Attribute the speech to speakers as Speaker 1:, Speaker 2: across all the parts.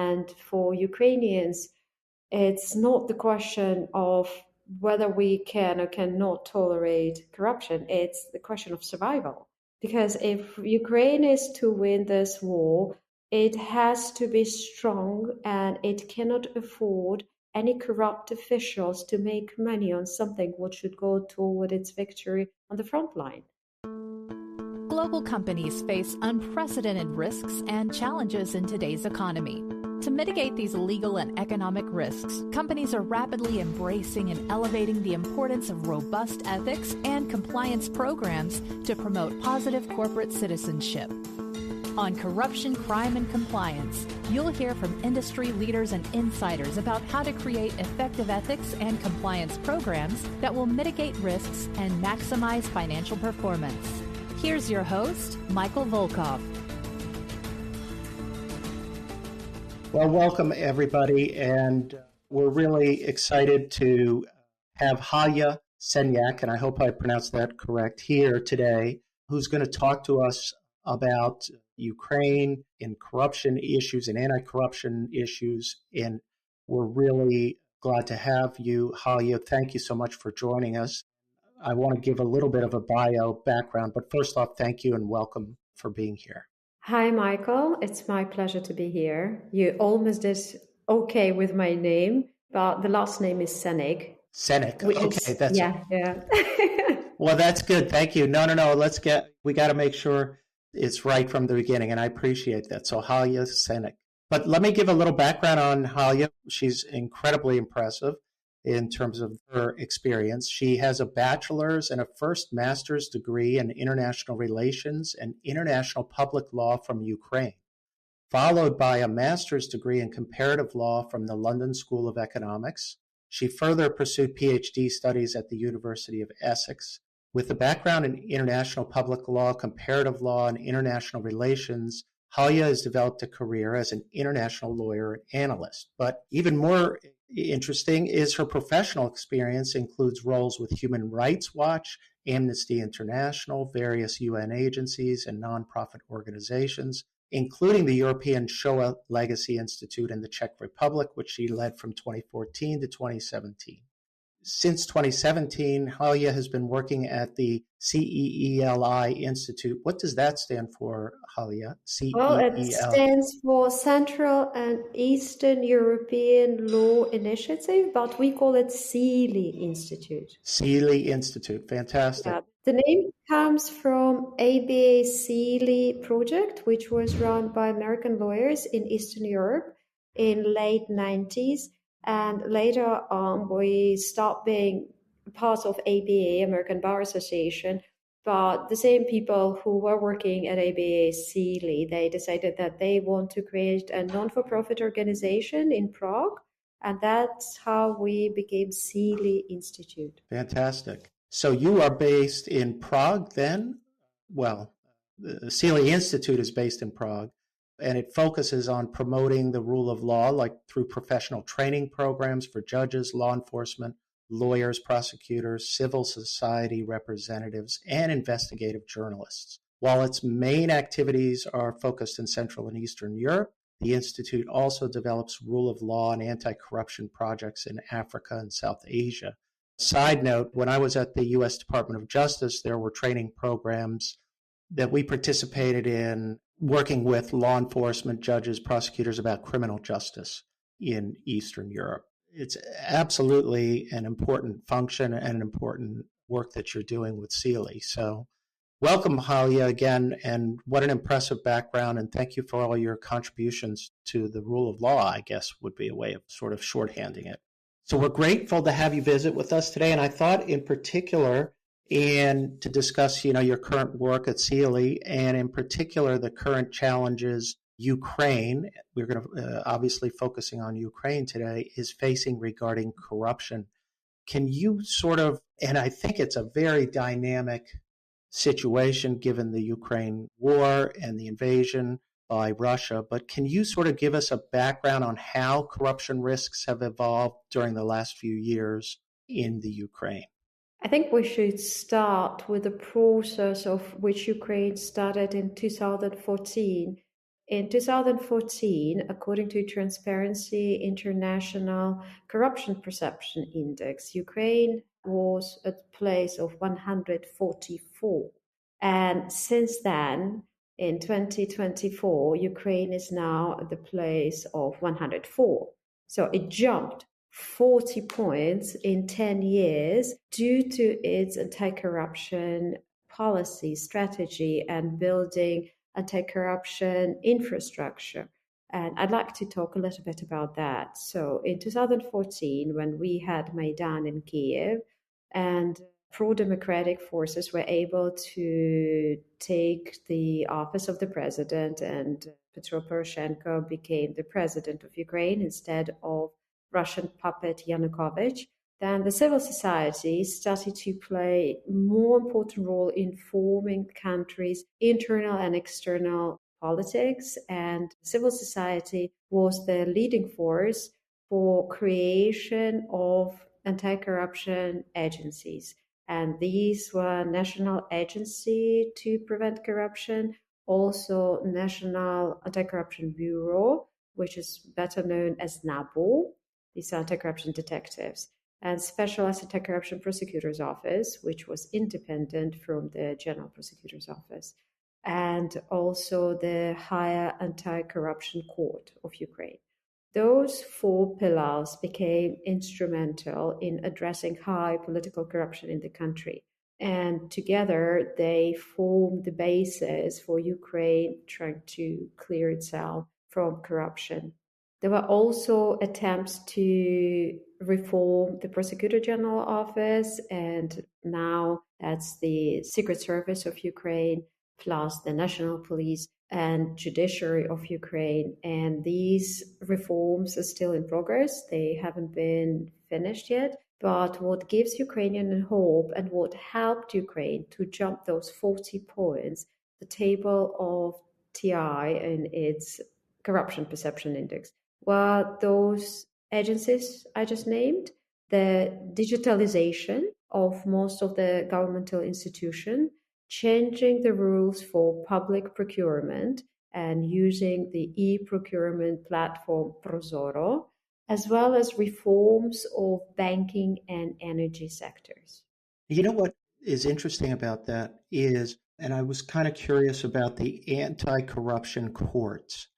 Speaker 1: And for Ukrainians, it's not the question of whether we can or cannot tolerate corruption. It's the question of survival. Because if Ukraine is to win this war, it has to be strong and it cannot afford any corrupt officials to make money on something which should go toward its victory on the front line.
Speaker 2: Global companies face unprecedented risks and challenges in today's economy. To mitigate these legal and economic risks, companies are rapidly embracing and elevating the importance of robust ethics and compliance programs to promote positive corporate citizenship. On Corruption, Crime, and Compliance, you'll hear from industry leaders and insiders about how to create effective ethics and compliance programs that will mitigate risks and maximize financial performance. Here's your host, Michael Volkov.
Speaker 3: Well, welcome everybody, and we're really excited to have Halyna Senyk, and I hope I pronounced that correct, here today, who's going to talk to us about Ukraine and corruption issues and anti-corruption issues, and we're really glad to have you, Halyna. Thank you so much for joining us. I want to give a little bit of a bio background, but first off, thank you and welcome for being here.
Speaker 1: Hi, Michael. It's my pleasure to be here. You almost did okay with my name, but the last name is Senyk.
Speaker 3: Senyk. Okay, that's
Speaker 1: yeah.
Speaker 3: Well, that's good. Thank you. No. We got to make sure it's right from the beginning, and I appreciate that. So Halyna Senyk. But let me give a little background on Halyna. She's incredibly impressive in terms of her experience. She has a bachelor's and a first master's degree in international relations and international public law from Ukraine, followed by a master's degree in comparative law from the London School of Economics. She further pursued PhD studies at the University of Essex. With a background in international public law, comparative law, and international relations, Halyna has developed a career as an international lawyer and analyst. But even more interesting is her professional experience includes roles with Human Rights Watch, Amnesty International, various UN agencies, and nonprofit organizations, including the European Shoah Legacy Institute in the Czech Republic, which she led from 2014 to 2017. Since 2017, Halyna has been working at the CEELI Institute. What does that stand for, Halyna?
Speaker 1: Well, it stands for Central and Eastern European Law Initiative, but we call it CEELI Institute.
Speaker 3: CEELI Institute, fantastic.
Speaker 1: Yeah. The name comes from ABA CEELI project, which was run by American lawyers in Eastern Europe in late 90s. And later on, we stopped being part of ABA, American Bar Association. But the same people who were working at ABA CEELI, they decided that they want to create a non-for-profit organization in Prague. And that's how we became CEELI Institute.
Speaker 3: Fantastic. So you are based in Prague then? Well, the CEELI Institute is based in Prague, and it focuses on promoting the rule of law, like through professional training programs for judges, law enforcement, lawyers, prosecutors, civil society representatives, and investigative journalists. While its main activities are focused in Central and Eastern Europe, the Institute also develops rule of law and anti-corruption projects in Africa and South Asia. Side note, when I was at the U.S. Department of Justice, there were training programs that we participated in working with law enforcement, judges, prosecutors about criminal justice in Eastern Europe. It's absolutely an important function and an important work that you're doing with CEELI. So welcome, Halyna, again, and what an impressive background, and thank you for all your contributions to the rule of law, I guess would be a way of sort of shorthanding it. So we're grateful to have you visit with us today, and I thought in particular, and to discuss, your current work at CEELI, and in particular, the current challenges Ukraine, we're going to obviously focusing on Ukraine today, is facing regarding corruption. Can you sort of, and I think it's a very dynamic situation given the Ukraine war and the invasion by Russia, but can you sort of give us a background on how corruption risks have evolved during the last few years in the Ukraine?
Speaker 1: I think we should start with the process of which Ukraine started in 2014. In 2014, according to Transparency International Corruption Perception Index, Ukraine was at place of 144. And since then, in 2024, Ukraine is now at the place of 104. So it jumped 40 points in 10 years due to its anti-corruption policy, strategy, and building anti-corruption infrastructure. And I'd like to talk a little bit about that. So in 2014, when we had Maidan in Kiev, and pro-democratic forces were able to take the office of the president, and Petro Poroshenko became the president of Ukraine instead of Russian puppet Yanukovych, then the civil society started to play a more important role in forming the country's internal and external politics, and civil society was the leading force for creation of anti-corruption agencies. And these were National Agency to Prevent Corruption, also National Anti-Corruption Bureau, which is better known as NABU, these anti-corruption detectives, and Specialized Anti-Corruption Prosecutor's Office, which was independent from the General Prosecutor's Office, and also the Higher Anti-Corruption Court of Ukraine. Those four pillars became instrumental in addressing high political corruption in the country. And together they formed the basis for Ukraine trying to clear itself from corruption. There were also attempts to reform the Prosecutor General Office, and now that's the Secret Service of Ukraine, plus the National Police and Judiciary of Ukraine. And these reforms are still in progress. They haven't been finished yet. But what gives Ukrainian hope and what helped Ukraine to jump those 40 points, the table of TI and its corruption perception index, were those agencies I just named, the digitalization of most of the governmental institutions, changing the rules for public procurement and using the e-procurement platform Prozoro, as well as reforms of banking and energy sectors.
Speaker 3: You know what is interesting about that is, and I was kind of curious about the anti-corruption courts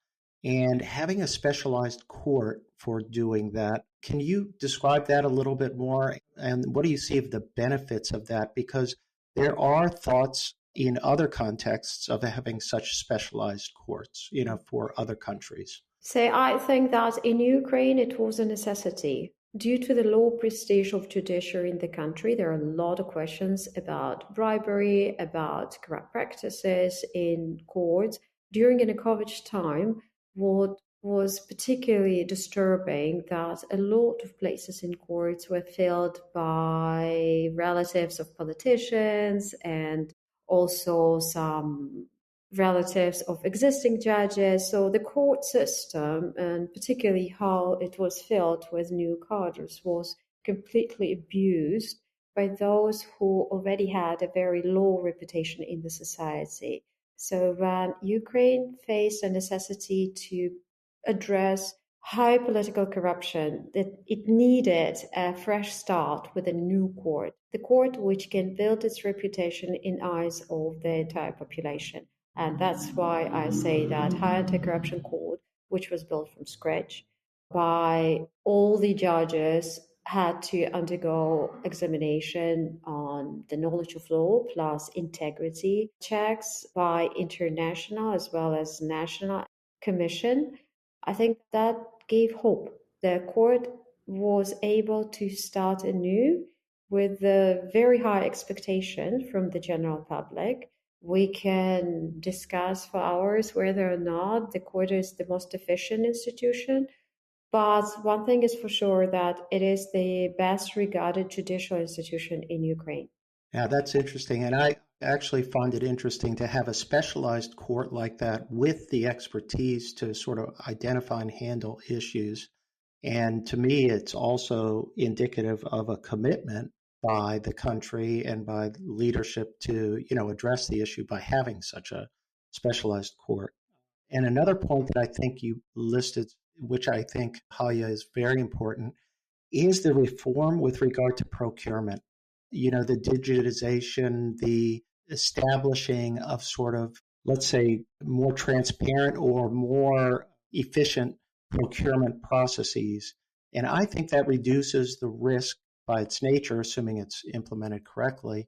Speaker 3: and having a specialized court for doing that. Can you describe that a little bit more? And what do you see of the benefits of that? Because there are thoughts in other contexts of having such specialized courts, for other countries.
Speaker 1: So I think that in Ukraine, it was a necessity. Due to the low prestige of judiciary in the country, there are a lot of questions about bribery, about corrupt practices in courts. During Yanukovych's time, what was particularly disturbing that a lot of places in courts were filled by relatives of politicians and also some relatives of existing judges. So the court system, and particularly how it was filled with new cadres, was completely abused by those who already had a very low reputation in the society. So when Ukraine faced a necessity to address high political corruption, that it needed a fresh start with a new court, the court which can build its reputation in eyes of the entire population. And that's why I say that High Anti-Corruption Court, which was built from scratch by all the judges, had to undergo examination on the knowledge of law plus integrity checks by international as well as national commission. I think that gave hope. The court was able to start anew with a very high expectation from the general public. We can discuss for hours whether or not the court is the most efficient institution, but one thing is for sure, that it is the best regarded judicial institution in Ukraine.
Speaker 3: Yeah, that's interesting. And I actually find it interesting to have a specialized court like that with the expertise to sort of identify and handle issues. And to me, it's also indicative of a commitment by the country and by leadership to, address the issue by having such a specialized court. And another point that I think you listed, which I think, Halyna, is very important, is the reform with regard to procurement. The digitization, the establishing of sort of, let's say, more transparent or more efficient procurement processes. And I think that reduces the risk by its nature, assuming it's implemented correctly,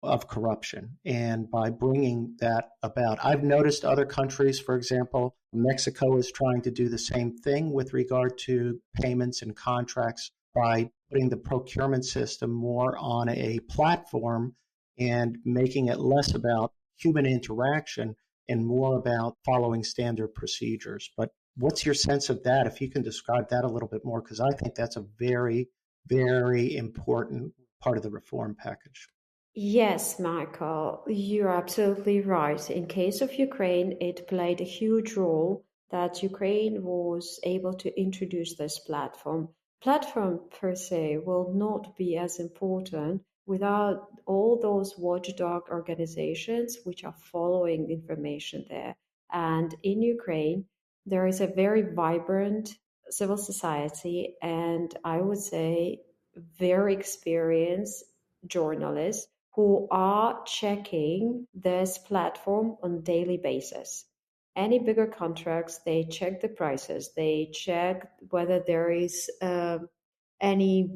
Speaker 3: of corruption. And by bringing that about, I've noticed other countries, for example, Mexico is trying to do the same thing with regard to payments and contracts by putting the procurement system more on a platform and making it less about human interaction and more about following standard procedures. But what's your sense of that? If you can describe that a little bit more, because I think that's a very, very important part of the reform package.
Speaker 1: Yes, Michael, you're absolutely right. In case of Ukraine, it played a huge role that Ukraine was able to introduce this platform. Platform per se will not be as important without all those watchdog organizations which are following the information there. And in Ukraine, there is a very vibrant civil society, and I would say very experienced journalists who are checking this platform on a daily basis. Any bigger contracts, they check the prices, they check whether there is any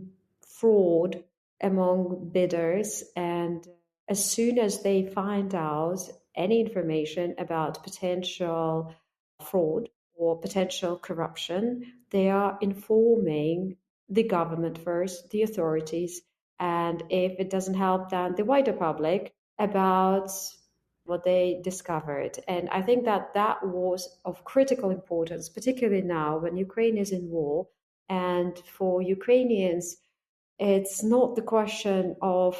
Speaker 1: fraud among bidders, and as soon as they find out any information about potential fraud or potential corruption, they are informing the government first, the authorities, and if it doesn't help, then the wider public about what they discovered. And I think that that was of critical importance, particularly now when Ukraine is in war. And for Ukrainians, it's not the question of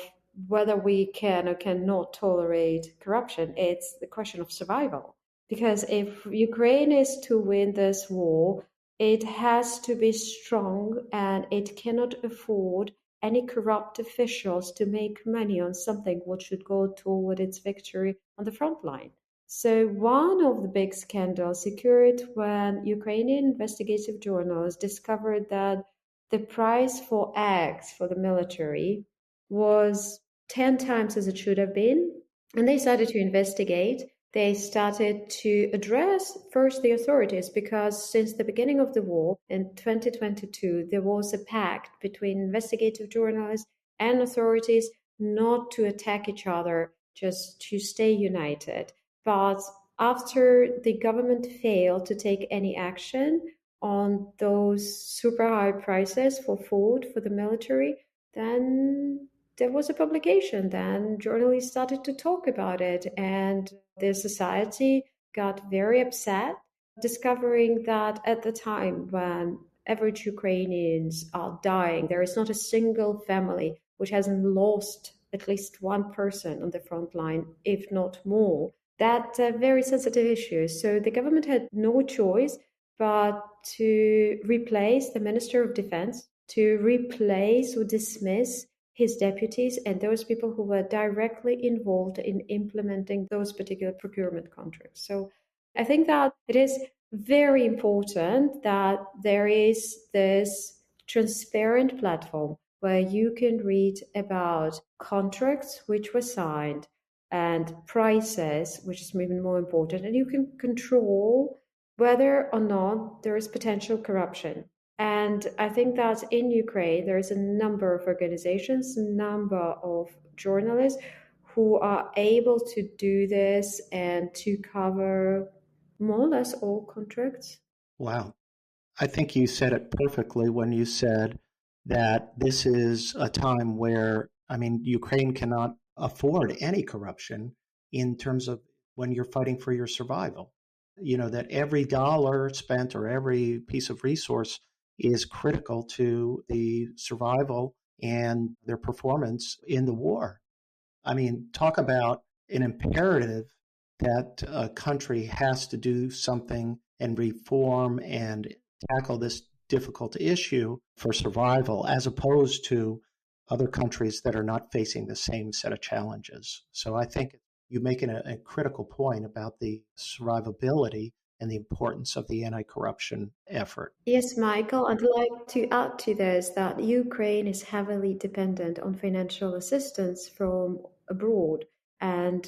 Speaker 1: whether we can or cannot tolerate corruption. It's the question of survival. Because if Ukraine is to win this war, it has to be strong and it cannot afford any corrupt officials to make money on something what should go toward its victory on the front line. So one of the big scandals occurred when Ukrainian investigative journalists discovered that the price for eggs for the military was 10 times as it should have been. And they started to investigate. They started to address first the authorities, because since the beginning of the war in 2022, there was a pact between investigative journalists and authorities not to attack each other, just to stay united. But after the government failed to take any action on those super high prices for food for the military, then there was a publication. Then journalists started to talk about it, and the society got very upset, discovering that at the time when average Ukrainians are dying, there is not a single family which hasn't lost at least one person on the front line, if not more. That's a very sensitive issue. So the government had no choice but to replace the Minister of Defense, to replace or dismiss his deputies and those people who were directly involved in implementing those particular procurement contracts. So I think that it is very important that there is this transparent platform where you can read about contracts which were signed and prices, which is even more important, and you can control whether or not there is potential corruption. And I think that in Ukraine, there is a number of organizations, a number of journalists who are able to do this and to cover more or less all contracts.
Speaker 3: Wow. I think you said it perfectly when you said that this is a time where, Ukraine cannot afford any corruption in terms of when you're fighting for your survival. That every dollar spent or every piece of resource is critical to the survival and their performance in the war. Talk about an imperative that a country has to do something and reform and tackle this difficult issue for survival, as opposed to other countries that are not facing the same set of challenges. So I think you make a critical point about the survivability and the importance of the anti-corruption effort.
Speaker 1: Yes, Michael, I'd like to add to this that Ukraine is heavily dependent on financial assistance from abroad. And,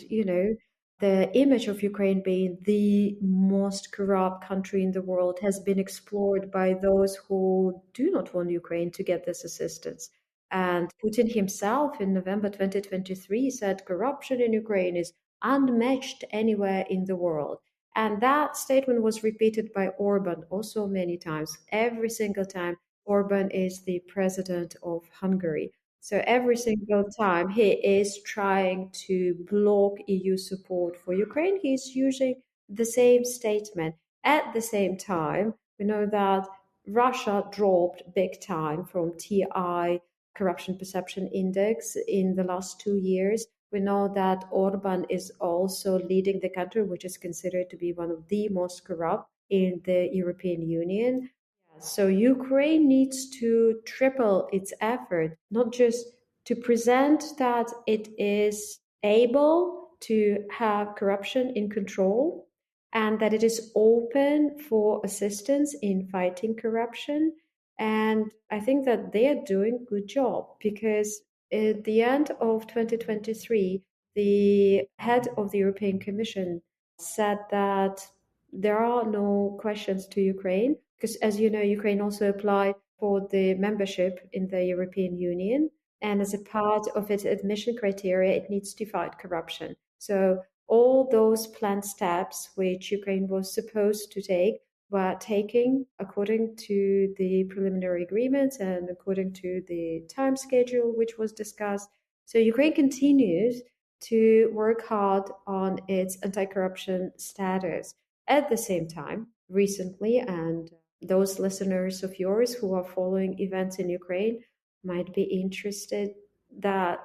Speaker 1: the image of Ukraine being the most corrupt country in the world has been explored by those who do not want Ukraine to get this assistance. And Putin himself in November 2023 said corruption in Ukraine is unmatched anywhere in the world. And that statement was repeated by Orban also many times. Every single time, Orban is the president of Hungary. So every single time he is trying to block EU support for Ukraine, he's using the same statement. At the same time, we know that Russia dropped big time from TI corruption perception index in the last 2 years. We know that Orban is also leading the country, which is considered to be one of the most corrupt in the European Union. So Ukraine needs to triple its effort, not just to present that it is able to have corruption in control and that it is open for assistance in fighting corruption. And I think that they are doing a good job because at the end of 2023, the head of the European Commission said that there are no questions to Ukraine because, as you know, Ukraine also applied for the membership in the European Union. And as a part of its admission criteria, it needs to fight corruption. So all those planned steps which Ukraine was supposed to take were taken according to the preliminary agreements and according to the time schedule which was discussed. So Ukraine continues to work hard on its anti-corruption status. At the same time, recently, and those listeners of yours who are following events in Ukraine might be interested that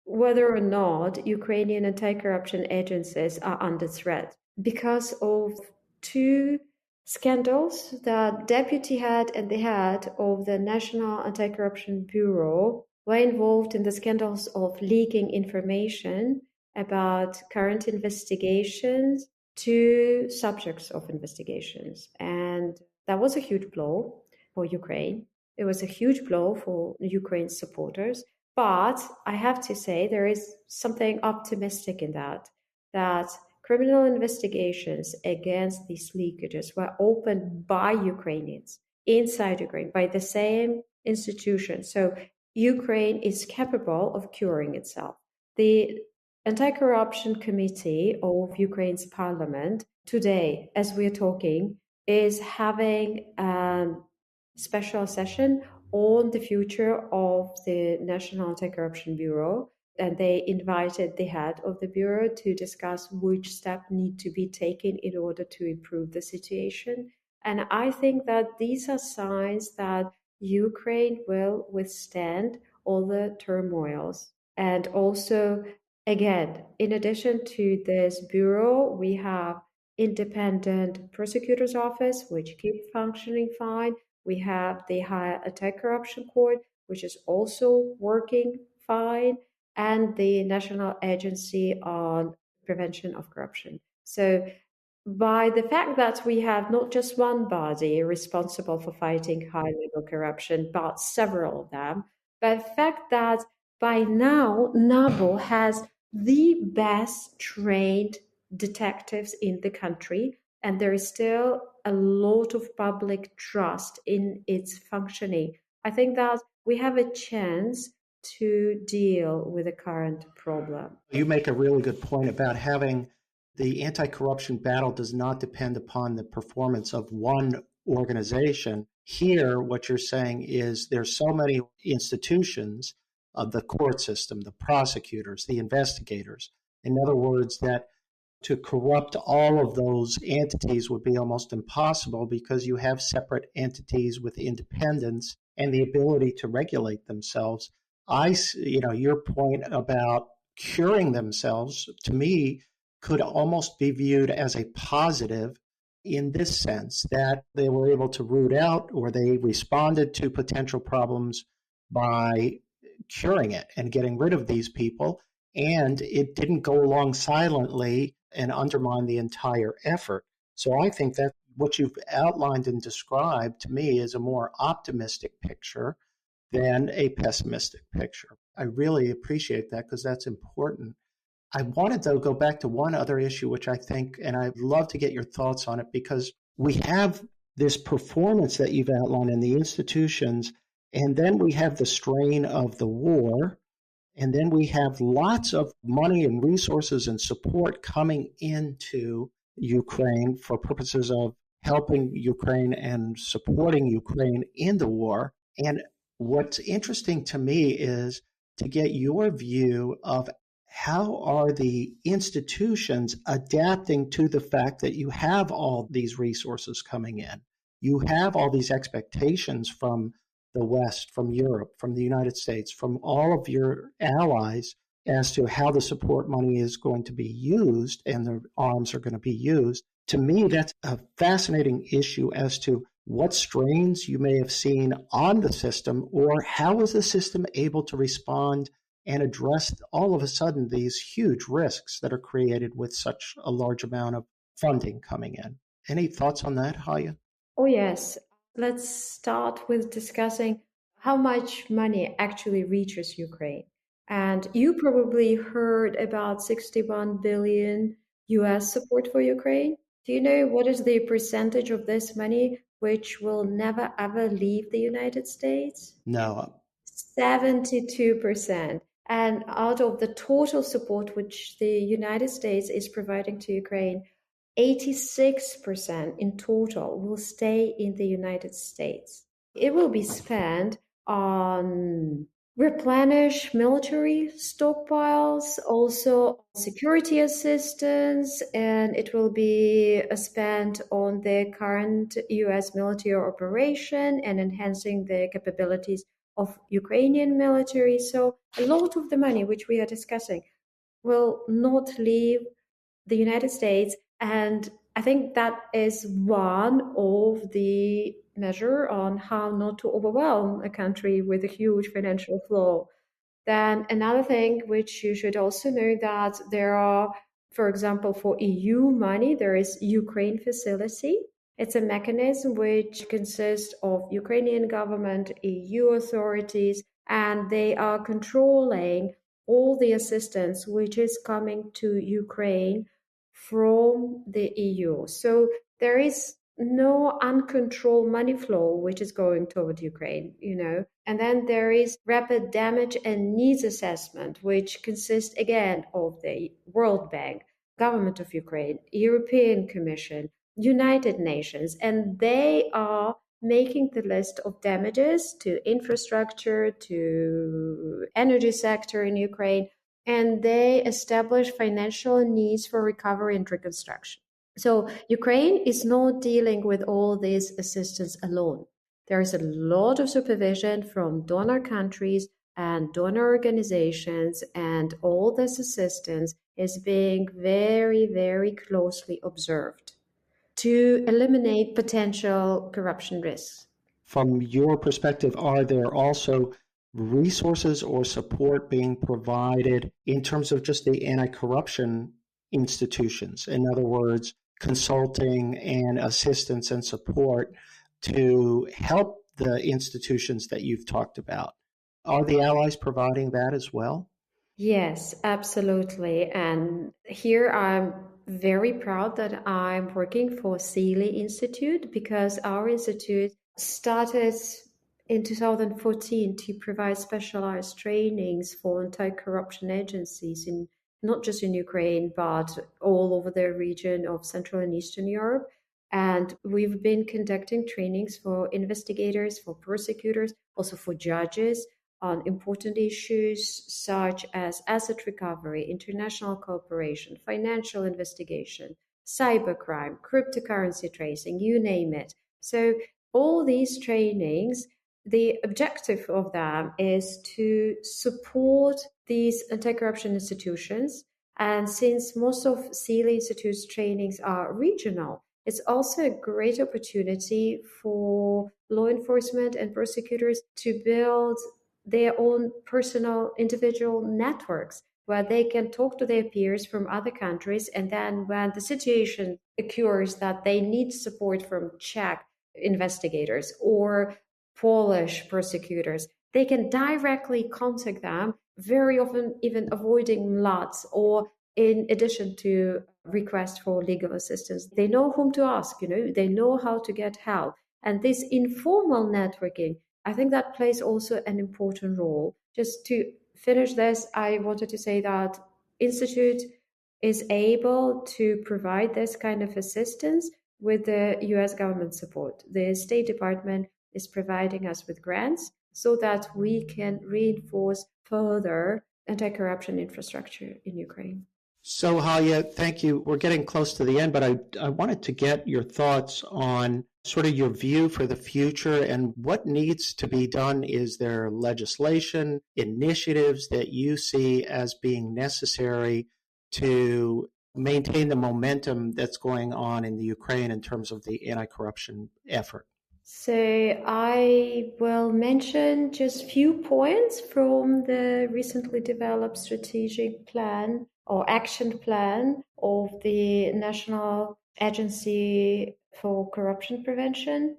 Speaker 1: whether or not Ukrainian anti-corruption agencies are under threat because of two scandals. The deputy head and the head of the National Anti-Corruption Bureau were involved in the scandals of leaking information about current investigations to subjects of investigations. And that was a huge blow for Ukraine. It was a huge blow for Ukraine's supporters. But I have to say there is something optimistic in that criminal investigations against these leakages were opened by Ukrainians inside Ukraine, by the same institution. So Ukraine is capable of curing itself. The Anti-Corruption Committee of Ukraine's parliament today, as we're talking, is having a special session on the future of the National Anti-Corruption Bureau. And they invited the head of the Bureau to discuss which steps need to be taken in order to improve the situation. And I think that these are signs that Ukraine will withstand all the turmoils. And also, again, in addition to this bureau, we have independent prosecutor's office, which keep functioning fine. We have the Higher Anti-Corruption Court, which is also working fine, and the National Agency on Prevention of Corruption. So by the fact that we have not just one body responsible for fighting high-level corruption, but several of them, by the fact that by now NABU has the best trained detectives in the country, and there is still a lot of public trust in its functioning, I think that we have a chance to deal with the current problem.
Speaker 3: You make a really good point about having the anti-corruption battle does not depend upon the performance of one organization. Here, what you're saying is there's so many institutions of the court system, the prosecutors, the investigators. In other words, that to corrupt all of those entities would be almost impossible because you have separate entities with independence and the ability to regulate themselves. Your point about curing themselves, to me, could almost be viewed as a positive in this sense that they were able to root out or they responded to potential problems by curing it and getting rid of these people. And it didn't go along silently and undermine the entire effort. So I think that what you've outlined and described to me is a more optimistic picture than a pessimistic picture. I really appreciate that because that's important. I wanted to go back to one other issue, which I think, and I'd love to get your thoughts on it, because we have this performance that you've outlined in the institutions, and then we have the strain of the war, and then we have lots of money and resources and support coming into Ukraine for purposes of helping Ukraine and supporting Ukraine in the war. And what's interesting to me is to get your view of how are the institutions adapting to the fact that you have all these resources coming in? You have all these expectations from the West, from Europe, from the United States, from all of your allies as to how the support money is going to be used and the arms are going to be used. To me, that's a fascinating issue as to what strains you may have seen on the system, or how is the system able to respond and address all of a sudden these huge risks that are created with such a large amount of funding coming in. Any thoughts on that, Halyna?
Speaker 1: Oh, yes. Let's start with discussing how much money actually reaches Ukraine. And you probably heard about 61 billion US support for Ukraine. Do you know what is the percentage of this money which will never ever leave the United States?
Speaker 3: No.
Speaker 1: 72%. And out of the total support which the United States is providing to Ukraine, 86% in total will stay in the United States. It will be spent on replenish military stockpiles, also security assistance, and it will be spent on the current US military operation and enhancing the capabilities of Ukrainian military. So a lot of the money which we are discussing will not leave the United States. And I think that is one of the measure on how not to overwhelm a country with a huge financial flow. Then another thing which you should also know that there are, for example, for EU money, there is Ukraine facility. It's a mechanism which consists of Ukrainian government, EU authorities, and they are controlling all the assistance which is coming to Ukraine from the EU. So there is no uncontrolled money flow which is going toward Ukraine, And then there is rapid damage and needs assessment, which consists again of the World Bank, Government of Ukraine, European Commission, United Nations, and they are making the list of damages to infrastructure, to energy sector in Ukraine, and they establish financial needs for recovery and reconstruction. So Ukraine is not dealing with all this assistance alone. There is a lot of supervision from donor countries and donor organizations, and all this assistance is being very, very closely observed to eliminate potential corruption risks.
Speaker 3: From your perspective, are there also resources or support being provided in terms of just the anti-corruption institutions? In other words, consulting and assistance and support to help the institutions that you've talked about. Are the allies providing that as well?
Speaker 1: Yes, absolutely. And here I'm very proud that I'm working for CEELI Institute, because our institute started in 2014 to provide specialized trainings for anti-corruption agencies in not just in Ukraine, but all over the region of Central and Eastern Europe. And we've been conducting trainings for investigators, for prosecutors, also for judges on important issues such as asset recovery, international cooperation, financial investigation, cybercrime, cryptocurrency tracing, you name it. So all these trainings, the objective of them is to support these anti-corruption institutions. And since most of CEELI Institute's trainings are regional, it's also a great opportunity for law enforcement and prosecutors to build their own personal individual networks where they can talk to their peers from other countries. And then when the situation occurs that they need support from Czech investigators or Polish prosecutors, they can directly contact them, very often even avoiding mlads, or in addition to request for legal assistance. They know whom to ask, they know how to get help. And this informal networking, I think that plays also an important role. Just to finish this, I wanted to say that Institute is able to provide this kind of assistance with the US government support. The State Department is providing us with grants so that we can reinforce further anti-corruption infrastructure in Ukraine.
Speaker 3: So, Halyna, thank you. We're getting close to the end, but I wanted to get your thoughts on sort of your view for the future and what needs to be done. Is there legislation, initiatives that you see as being necessary to maintain the momentum that's going on in the Ukraine in terms of the anti-corruption effort?
Speaker 1: So I will mention just few points from the recently developed strategic plan or action plan of the National Agency for Corruption Prevention.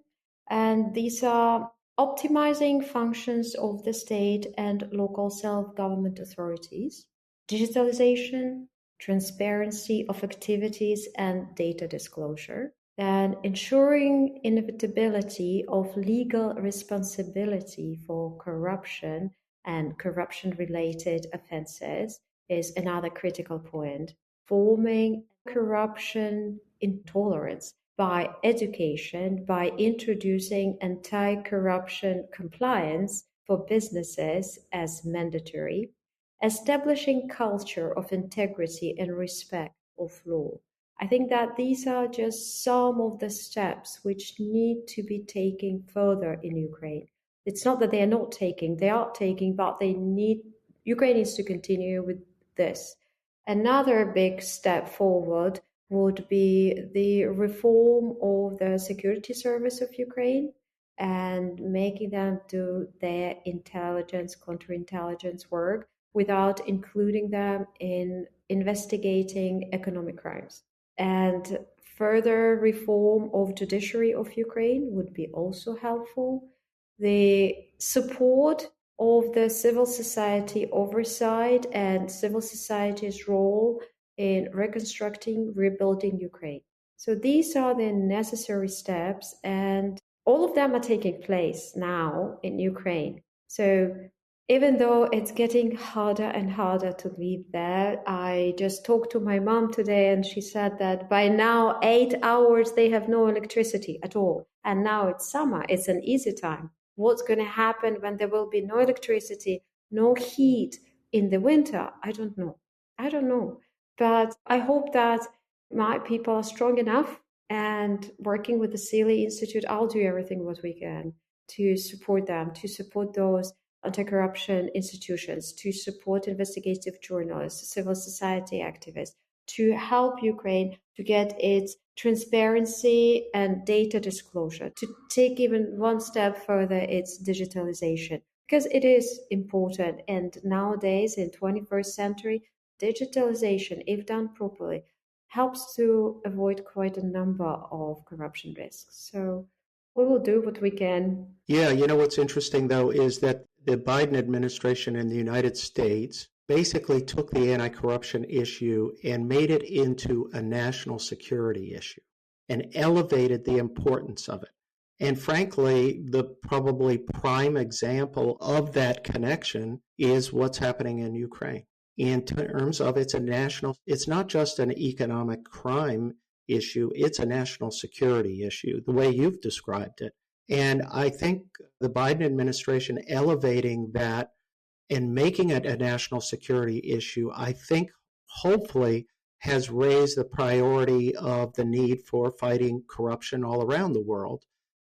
Speaker 1: And these are optimizing functions of the state and local self-government authorities, digitalization, transparency of activities and data disclosure, then ensuring inevitability of legal responsibility for corruption and corruption-related offenses is another critical point. Forming corruption intolerance by education, by introducing anti-corruption compliance for businesses as mandatory, establishing culture of integrity and respect of law. I think that these are just some of the steps which need to be taken further in Ukraine. It's not that they are not taking, they are taking, but Ukraine needs to continue with this. Another big step forward would be the reform of the security service of Ukraine and making them do their intelligence, counterintelligence work without including them in investigating economic crimes. And further reform of judiciary of Ukraine would be also helpful. The support of the civil society oversight and civil society's role in reconstructing, rebuilding Ukraine. So these are the necessary steps, and all of them are taking place now in Ukraine. So even though it's getting harder and harder to live there, I just talked to my mom today and she said that by now 8 hours they have no electricity at all. And now it's summer, it's an easy time. What's going to happen when there will be no electricity, no heat in the winter? I don't know. But I hope that my people are strong enough, and working with the CEELI Institute, I'll do everything what we can to support them, to support those anti-corruption institutions, to support investigative journalists, civil society activists, to help Ukraine to get its transparency and data disclosure, to take even one step further its digitalization, because it is important. And nowadays, in 21st century, digitalization, if done properly, helps to avoid quite a number of corruption risks. So we will do what we can.
Speaker 3: Yeah, what's interesting, though, is that the Biden administration in the United States basically took the anti-corruption issue and made it into a national security issue and elevated the importance of it. And frankly, the probably prime example of that connection is what's happening in Ukraine. In terms of it's not just an economic crime issue, it's a national security issue, the way you've described it. And I think the Biden administration elevating that and making it a national security issue, I think hopefully has raised the priority of the need for fighting corruption all around the world.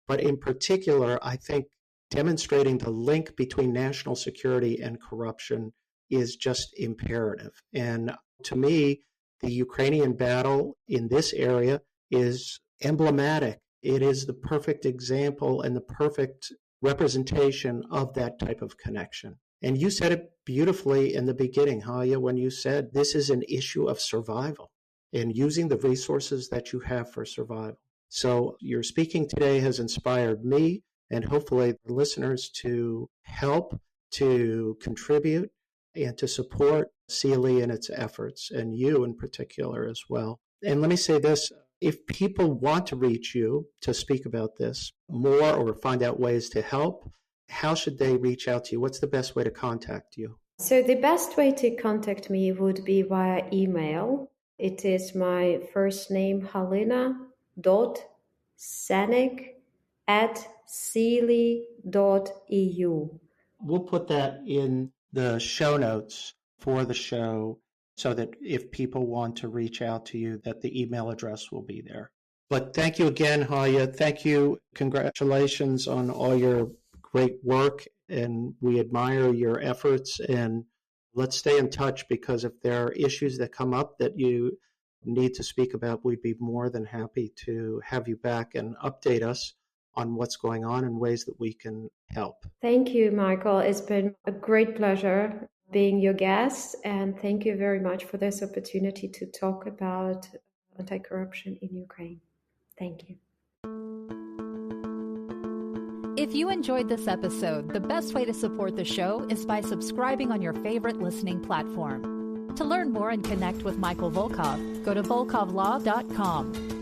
Speaker 3: But in particular, I think demonstrating the link between national security and corruption is just imperative. And to me, the Ukrainian battle in this area is emblematic. It is the perfect example and the perfect representation of that type of connection. And you said it beautifully in the beginning, Halyna, when you said this is an issue of survival and using the resources that you have for survival. So your speaking today has inspired me and hopefully the listeners to help, to contribute, and to support CEELI in its efforts, and you in particular as well. And let me say this, if people want to reach you to speak about this more or find out ways to help, how should they reach out to you? What's the best way to contact you?
Speaker 1: So the best way to contact me would be via email. It is my first name, halyna.senyk@ceeli.eu.
Speaker 3: We'll put that in the show notes for the show so that if people want to reach out to you, that the email address will be there. But thank you again, Halyna. Thank you. Congratulations on all your great work, and we admire your efforts. And let's stay in touch, because if there are issues that come up that you need to speak about, we'd be more than happy to have you back and update us on what's going on and ways that we can help.
Speaker 1: Thank you, Michael. It's been a great pleasure being your guest, and thank you very much for this opportunity to talk about anti-corruption in Ukraine. Thank you.
Speaker 2: If you enjoyed this episode, the best way to support the show is by subscribing on your favorite listening platform. To learn more and connect with Michael Volkov, go to volkovlaw.com.